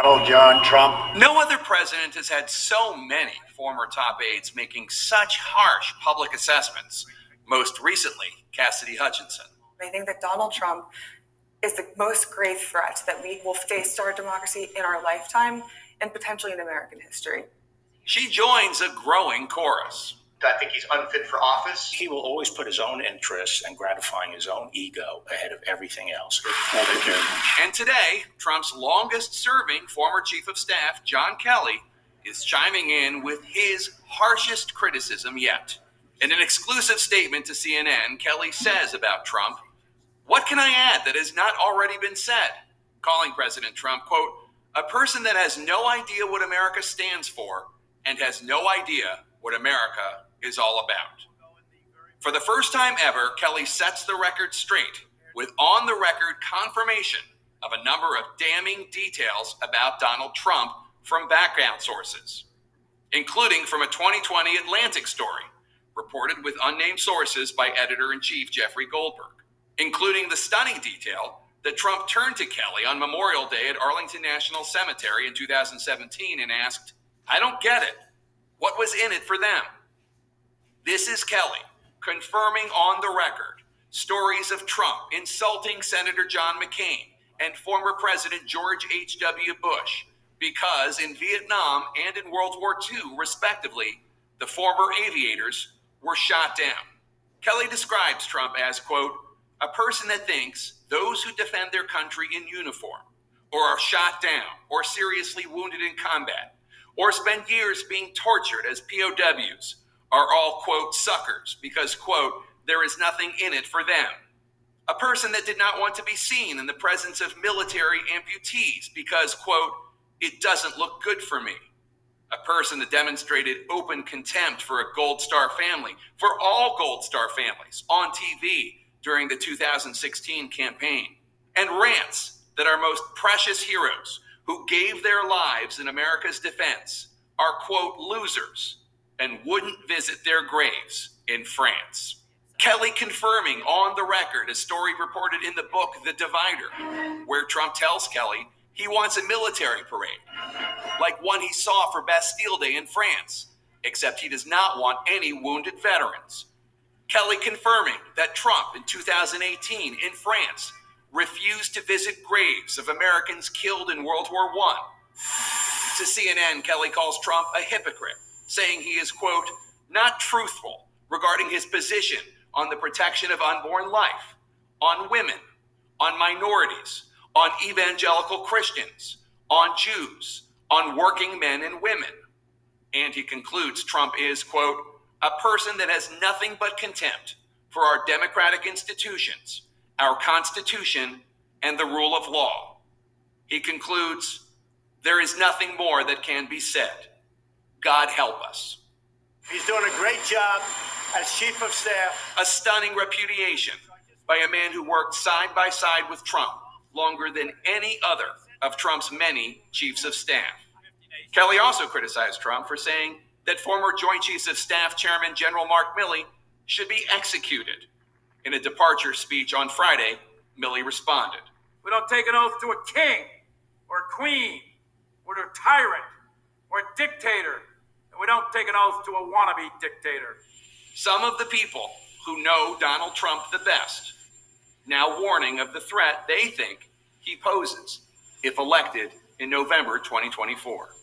Donald John Trump. No other president has had so many former top aides making such harsh public assessments. Most recently, Cassidy Hutchinson. I think that Donald Trump is the most grave threat that we will face to our democracy in our lifetime and potentially in American history. She joins a growing chorus. I think he's unfit for office. He will always put his own interests and gratifying his own ego ahead of everything else. Thank you. And today, Trump's longest-serving former chief of staff, John Kelly, is chiming in with his harshest criticism yet. In an exclusive statement to CNN, Kelly says about Trump, "What can I add that has not already been said?" Calling President Trump, quote, "a person that has no idea what America stands for and has no idea what America is all about." For the first time ever, Kelly sets the record straight with on-the-record confirmation of a number of damning details about Donald Trump from background sources, including from a 2020 Atlantic story reported with unnamed sources by editor-in-chief Jeffrey Goldberg, including the stunning detail that Trump turned to Kelly on Memorial Day at Arlington National Cemetery in 2017 and asked, "I don't get it. What was in it for them?" This is Kelly confirming on the record stories of Trump insulting Senator John McCain and former President George H.W. Bush because in Vietnam and in World War II, respectively, the former aviators were shot down. Kelly describes Trump as, quote, "a person that thinks those who defend their country in uniform or are shot down or seriously wounded in combat or spend years being tortured as POWs are all, quote, suckers because, quote, there is nothing in it for them. A person that did not want to be seen in the presence of military amputees because, quote, it doesn't look good for me. A person that demonstrated open contempt for a Gold Star family, for all Gold Star families on TV during the 2016 campaign, and rants that our most precious heroes who gave their lives in America's defense are, quote, losers and wouldn't visit their graves in France." Kelly confirming on the record a story reported in the book The Divider, where Trump tells Kelly he wants a military parade, like one he saw for Bastille Day in France, except he does not want any wounded veterans. Kelly confirming that Trump in 2018 in France refused to visit graves of Americans killed in World War I. To CNN, Kelly calls Trump a hypocrite, saying he is, quote, not truthful regarding his position on the protection of unborn life, on women, on minorities, on evangelical Christians, on Jews, on working men and women. And he concludes Trump is, quote, a person that has nothing but contempt for our democratic institutions, our Constitution, and the rule of law. He concludes, there is nothing more that can be said. God help us. He's doing a great job as chief of staff. A stunning repudiation by a man who worked side by side with Trump longer than any other of Trump's many chiefs of staff. Kelly also criticized Trump for saying that former Joint Chiefs of Staff Chairman General Mark Milley should be executed. In a departure speech on Friday, Milley responded, "We don't take an oath to a king or a queen or to a tyrant or a dictator, and we don't take an oath to a wannabe dictator." Some of the people who know Donald Trump the best now warning of the threat they think he poses if elected in November 2024.